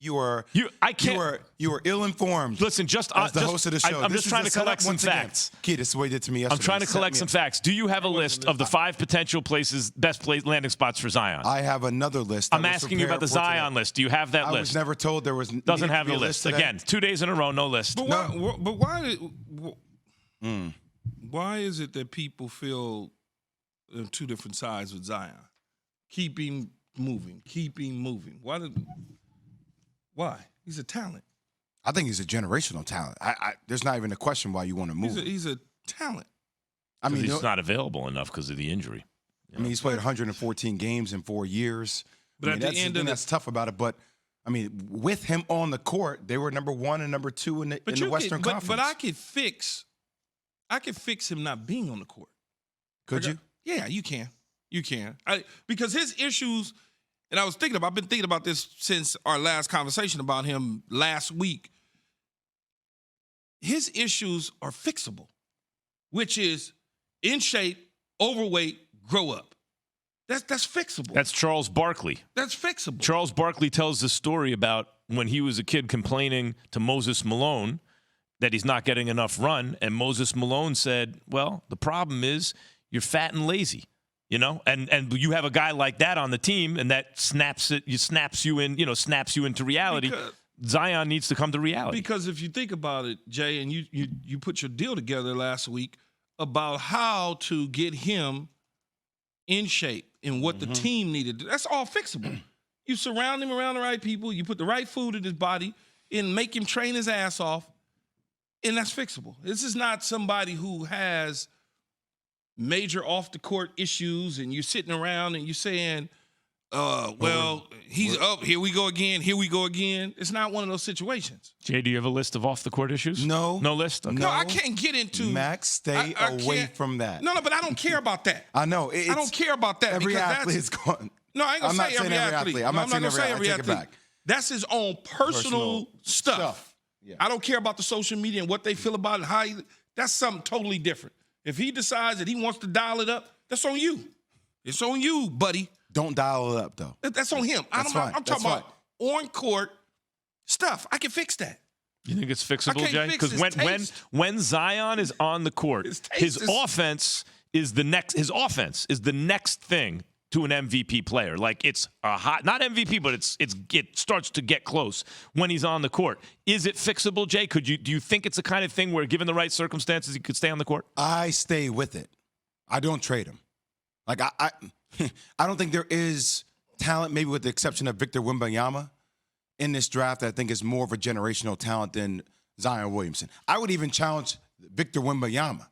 You were ill-informed. Listen, as the host of the show. I'm just trying to collect some facts. Key, this is what he did to me yesterday. I'm trying to collect some facts. Do you have a list of the 5 potential best landing spots for Zion? I have another list. I'm asking you about the Zion list. Do you have that list? I was never told there was. Doesn't have the list. Again, 2 days in a row, no list. But why is it that people feel two different sides with Zion? Keep him moving. Why? He's a talent. I think he's a generational talent. There's not even a question why you want to move him. He's a talent. I mean, he's not available enough because of the injury. I mean, he's played 114 games in 4 years. But at the end of that's tough about it. But I mean, with him on the court, they were number 1 and number 2 in the Western Conference. But I could fix him not being on the court. Could you? Yeah, you can. You can. Because his issues. And I've been thinking about this since our last conversation about him last week. His issues are fixable, which is in shape, overweight, grow up. That's fixable. That's Charles Barkley. That's fixable. Charles Barkley tells the story about when he was a kid complaining to Moses Malone that he's not getting enough run, and Moses Malone said, well, the problem is you're fat and lazy. You know, and you have a guy like that on the team, and that snaps you into reality. Because Zion needs to come to reality. Because if you think about it, Jay, and you put your deal together last week about how to get him in shape and what the team needed. That's all fixable. You surround him around the right people. You put the right food in his body and make him train his ass off, and that's fixable. This is not somebody who has major off-the-court issues, and you're sitting around and you're saying, he's up. Here we go again. It's not one of those situations. Jay, do you have a list of off-the-court issues? No. No list? Okay. No, I can't get into. Max, stay away from that. No, but I don't care about that. I know. I don't care about that. Every athlete's gone. No, I ain't going to say every athlete. I'm not saying every athlete. I take it back. That's his own personal stuff. Yeah. I don't care about the social media and what they feel about it. That's something totally different. If he decides that he wants to dial it up, that's on you. It's on you, buddy. Don't dial it up, though. That's on him. I'm talking about on-court stuff. I can fix that. You think it's fixable, Jay? Because when Zion is on the court, his offense is the next thing to an MVP player. Like, it's a hot, not MVP, but it starts to get close when he's on the court. Is it fixable, Jay? Do you think it's the kind of thing where, given the right circumstances, he could stay on the court? I stay with it. I don't trade him. Like, I don't think there is talent, maybe with the exception of Victor Wembanyama, in this draft that I think is more of a generational talent than Zion Williamson. I would even challenge Victor Wembanyama.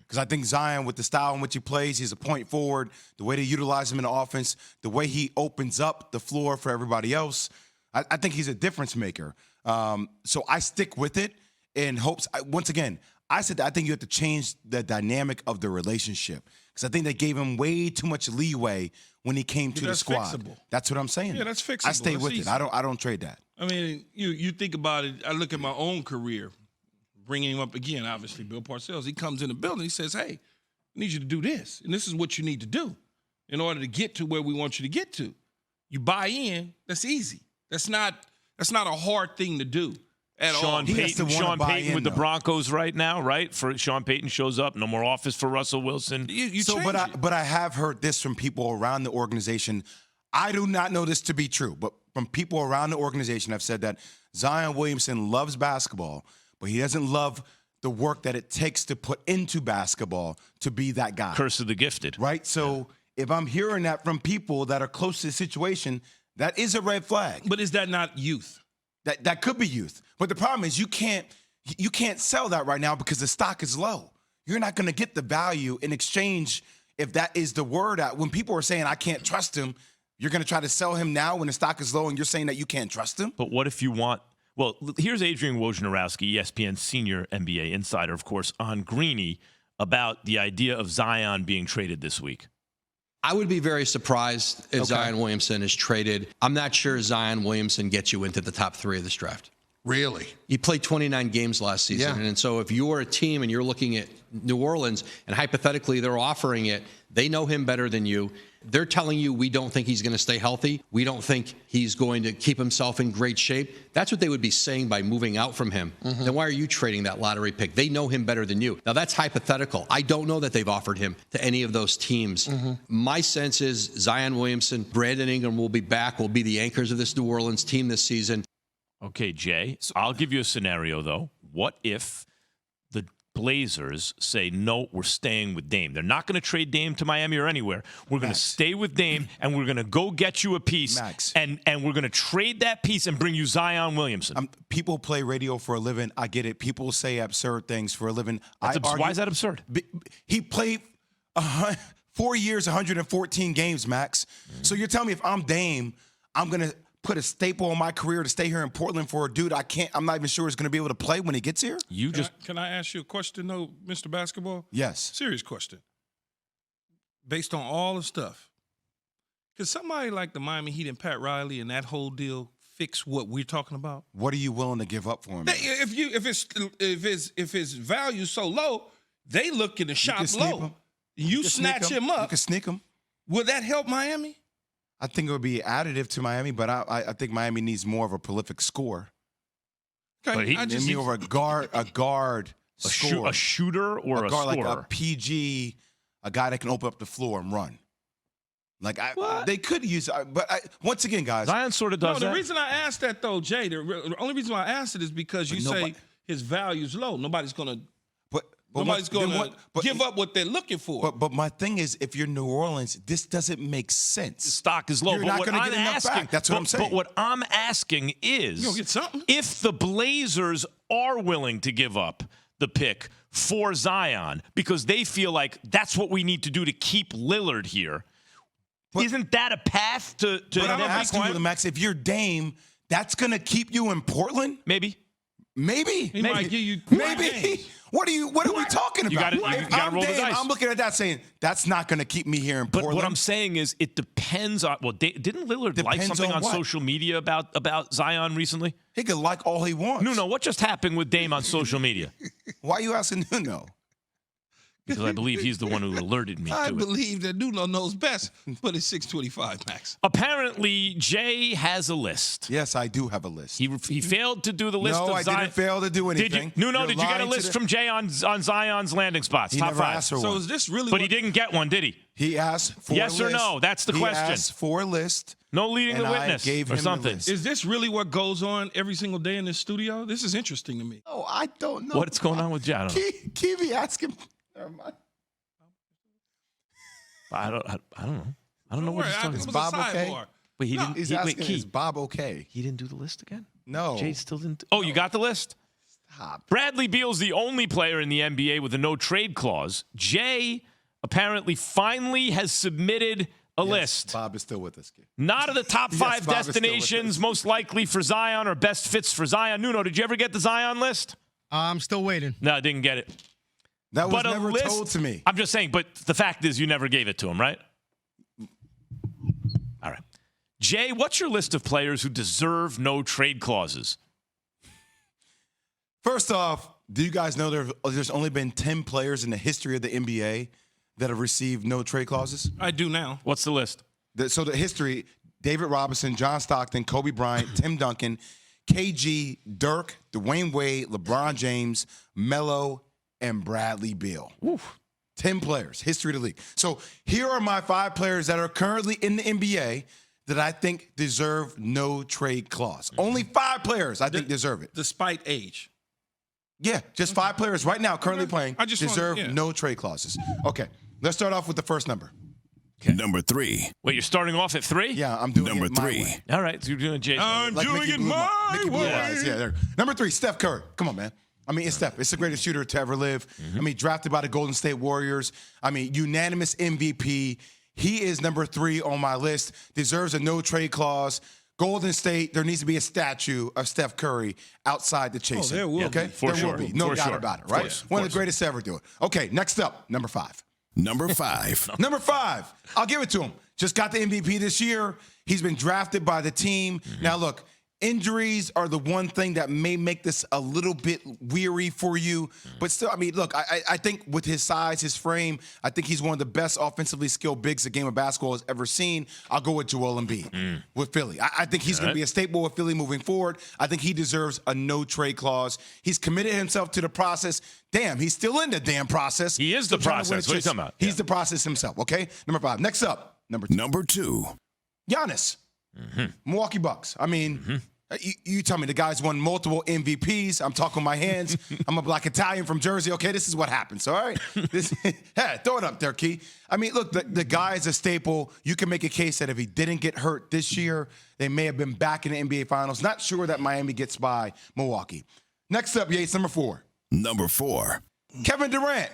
Because I think Zion, with the style in which he plays, he's a point forward, the way they utilize him in the offense, the way he opens up the floor for everybody else, I think he's a difference maker. So I stick with it in hopes. Once again, I said that I think you have to change the dynamic of the relationship. Because I think they gave him way too much leeway when he came to the squad. Fixable. That's what I'm saying. Yeah, that's fixable. I stay with it. I don't trade that. I mean, you think about it. I look at my own career. Bringing him up again, obviously, Bill Parcells. He comes in the building. He says, hey, I need you to do this. And this is what you need to do in order to get to where we want you to get to. You buy in, that's easy. That's not a hard thing to do at all. Sean Payton with the Broncos right now, right? For Sean Payton shows up, no more office for Russell Wilson. But I have heard this from people around the organization. I do not know this to be true, but from people around the organization have said that Zion Williamson loves basketball, but he doesn't love the work that it takes to put into basketball to be that guy. Curse of the gifted. Right? So if I'm hearing that from people that are close to the situation, that is a red flag. But is that not youth? That could be youth. But the problem is you can't sell that right now because the stock is low. You're not going to get the value in exchange if that is the word out. When people are saying, I can't trust him, you're going to try to sell him now when the stock is low and you're saying that you can't trust him? But what if you want... Well, here's Adrian Wojnarowski, ESPN senior NBA insider, of course, on Greeny about the idea of Zion being traded this week. I would be very surprised if Zion Williamson is traded. I'm not sure Zion Williamson gets you into the top 3 of this draft. Really? He played 29 games last season. Yeah. And so if you're a team and you're looking at New Orleans and hypothetically they're offering it, they know him better than you. They're telling you, we don't think he's going to stay healthy. We don't think he's going to keep himself in great shape. That's what they would be saying by moving out from him. Then why are you trading that lottery pick? They know him better than you. Now, that's hypothetical. I don't know that they've offered him to any of those teams. My sense is Zion Williamson, Brandon Ingram will be back, will be the anchors of this New Orleans team this season. Okay, Jay, I'll give you a scenario, though. What if the Blazers say, no, we're staying with Dame? They're not going to trade Dame to Miami or anywhere. We're going to stay with Dame, and we're going to go get you a piece, Max. and we're going to trade that piece and bring you Zion Williamson. People play radio for a living. I get it. People say absurd things for a living. Why is that absurd? He played 4 years, 114 games, Max. So you're telling me if I'm Dame, I'm going to put a staple on my career to stay here in Portland for a dude I'm not even sure is going to be able to play when he gets here? Can I ask you a question, though, Mr. Basketball? Yes. Serious question. Based on all the stuff, could somebody like the Miami Heat and Pat Riley and that whole deal fix what we're talking about? What are you willing to give up for him? If his value so low, they looking to shop low. You snatch him up. You can sneak him. Will that help Miami? I think it would be additive to Miami, but I think Miami needs more of a prolific scorer. Okay, Over a guard scorer. A shooter or a guard, scorer? like a PG, a guy that can open up the floor and run. Like they could use, but once again, guys, Zion sort of does that. The reason I asked that though, Jay, the only reason why I asked it is because you say his value's low. Nobody's gonna give up what they're looking for. But my thing is, if you're New Orleans, this doesn't make sense. The stock is low. You're not going to get enough back. That's what I'm saying. But what I'm asking is, you gonna get something? If the Blazers are willing to give up the pick for Zion because they feel like that's what we need to do to keep Lillard here, isn't that a path to? But I'm asking you, Max, if you're Dame, that's going to keep you in Portland? Maybe. He might give you maybe. What are we talking about? You gotta roll the dice. I'm looking at that saying that's not going to keep me here in Portland. But what I'm saying is, it depends on. Well, didn't Lillard like something on social media about Zion recently? He could like all he wants. No. What just happened with Dame on social media? Why are you asking Nuno? Because I believe he's the one who alerted me to it. I believe that Nuno knows best, but it's 6:25, Max. Apparently, Jay has a list. Yes, I do have a list. He failed to do the list of Zion. No, I didn't fail to do anything. Did you get a list from Jay on Zion's landing spots? He Top never 5. asked for So one. is this really? But he didn't get one, did he? He asked for a list. Yes or no? That's the question. He asked for a list. No leading the and witness I gave or him something. The list. Is this really what goes on every single day in this studio? This is interesting to me. Oh, I don't know. What's going on with Jay? I don't know. Kiwi, ask him. Never mind. I don't know. I don't know what he's talking Is about. Bob okay? Wait, he didn't. He's asking, is Bob okay? He didn't do the list again? No. Jay still didn't. Oh, you got the list? Stop. Bradley Beal's the only player in the NBA with a no-trade clause. Jay apparently finally has submitted a list. Bob is still with us. Not of the top 5 Bob is still with destinations us. most likely for Zion or best fits for Zion. Nuno, did you ever get the Zion list? I'm still waiting. No, I didn't get it. That was But a never list- told to me. I'm just saying, but the fact is you never gave it to him, right? All right. Jay, what's your list of players who deserve no trade clauses? First off, do you guys know there's only been 10 players in the history of the NBA that have received no trade clauses? I do now. What's the list? So the history, David Robinson, John Stockton, Kobe Bryant, Tim Duncan, KG, Dirk, Dwayne Wade, LeBron James, Melo, and Bradley Beal. Oof. 10 players, history of the league. So here are my 5 players that are currently in the NBA that I think deserve no trade clause. Only 5 players I think deserve it. Despite age. Yeah, just 5 players right now currently playing deserve yeah. no trade clauses. Okay, let's start off with the first number. Number 3. Wait, you're starting off at 3? Yeah, I'm doing Number it my 3. way. All right, so you're doing Jay. I'm Like doing Mickey it Blue my Mickey Blue way. Eyes. Yeah, there. Number 3, Steph Curry. Come on, man. I mean, it's Steph. It's the greatest shooter to ever live. I mean, drafted by the Golden State Warriors. I mean, unanimous MVP. He is number 3 on my list. Deserves a no trade clause. Golden State, there needs to be a statue of Steph Curry outside the chasing. there will okay? be. For there sure. will be. No For doubt sure. about it, Of right? course. One of the greatest to ever do it. Okay, next up, number 5. Number 5. Number 5, I'll give it to him. Just got the MVP this year. He's been drafted by the team. Now, look, Injuries are the one thing that may make this a little bit weary for you. But still, I mean, look, I think with his size, his frame, I think he's one of the best offensively skilled bigs the game of basketball has ever seen. I'll go with JWill Embiid with Philly. I think he's going to be a staple with Philly moving forward. I think he deserves a no-trade clause. He's committed himself to the process. Damn, he's still in the damn process. He is the process. What are you talking about? He's the process himself, okay? Number 5. Next up, number 2. Giannis. Milwaukee Bucks. I mean, you tell me the guy's won multiple MVPs. I'm talking with my hands. I'm a black Italian from Jersey. Okay, this is what happens, all right? Hey, throw it up there, Key. I mean, look, the guy is a staple. You can make a case that if he didn't get hurt this year, they may have been back in the NBA Finals. Not sure that Miami gets by Milwaukee. Next up, Yates, number 4. Number 4. Kevin Durant.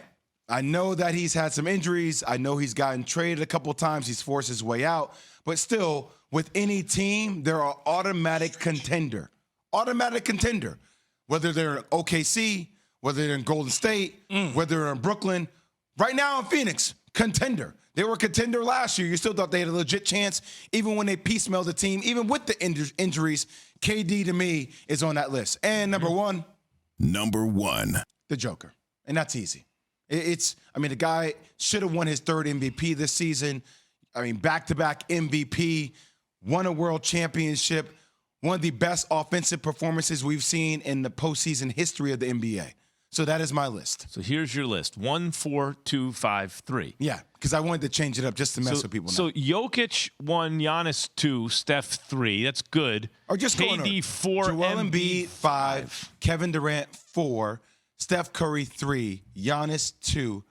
I know that he's had some injuries. I know he's gotten traded a couple of times. He's forced his way out. But still, with any team, they're an automatic contender. Automatic contender. Whether they're in OKC, whether they're in Golden State, whether they're in Brooklyn. Right now in Phoenix, contender. They were a contender last year. You still thought they had a legit chance, even when they piecemealed the team, even with the injuries. KD, to me, is on that list. And number 1. Number 1. The Joker. And that's easy. I mean, the guy should have won his 3rd MVP this season. I mean, back-to-back MVP, won a world championship, one of the best offensive performances we've seen in the postseason history of the NBA. So that is my list. So here's your list. 1, 4, 2, 5, 3. Yeah, because I wanted to change it up just to mess with people now. So Jokic 1, Giannis 2, Steph 3. That's good. Or just KD 4, JWill Embiid 5, Kevin Durant 4, Steph Curry 3, Giannis 2,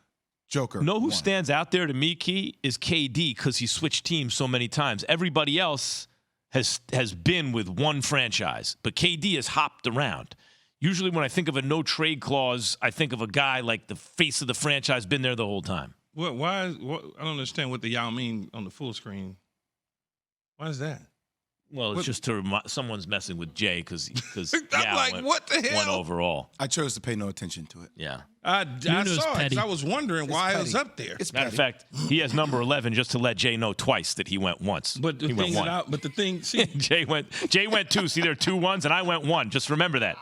Joker. Know who 1. stands out there to me, Key, is KD, because he switched teams so many times. Everybody else has been with one franchise, but KD has hopped around. Usually when I think of a no-trade clause, I think of a guy like the face of the franchise, been there the whole time. I don't understand what the y'all mean on the full screen. Why is that? Well, it's just to remind, someone's messing with Jay because I'm like, what the hell? Went overall. I chose to pay no attention to it. Yeah. I saw it. I was wondering why it was up there. Matter of fact, he has number 11 just to let Jay know twice that he went once. But the he thing went 1. See, Jay went 2. See, there are 2 1s, and I went 1. Just remember that.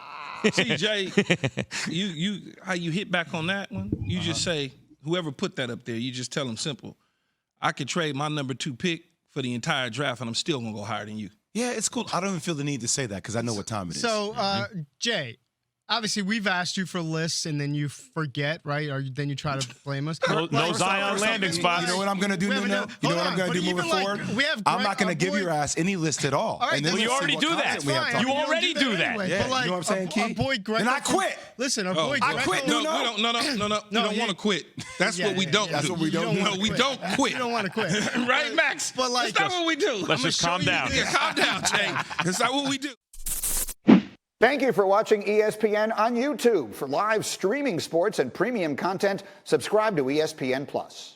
See, Jay, you how you hit back on that one? You just say, whoever put that up there, you just tell them simple. I could trade my number 2 pick for the entire draft, and I'm still going to go higher than you. Yeah, it's cool. I don't even feel the need to say that because I know what time it is. So, Jay, obviously we've asked you for lists and then you forget, right? Or then you try to blame us. No Zion landing spots. You know what I'm going to do now? You know what I'm going to do moving forward? I'm not going to give your ass any list at all. Right, well, you already do that. You already do that. Anyway. Yeah, like, you know what I'm saying, Key? Our boy Greg. Then I quit. Listen, our boy Greg. I quit. No, we don't want to quit. That's what we don't do. That's what we don't do. No, we don't quit. You don't want to quit. Right, Max? But like, that's not what we do. Let's just calm down. Yeah, calm down, Jay. That's not what we do. Thank you for watching ESPN on YouTube. For live streaming sports and premium content, subscribe to ESPN+.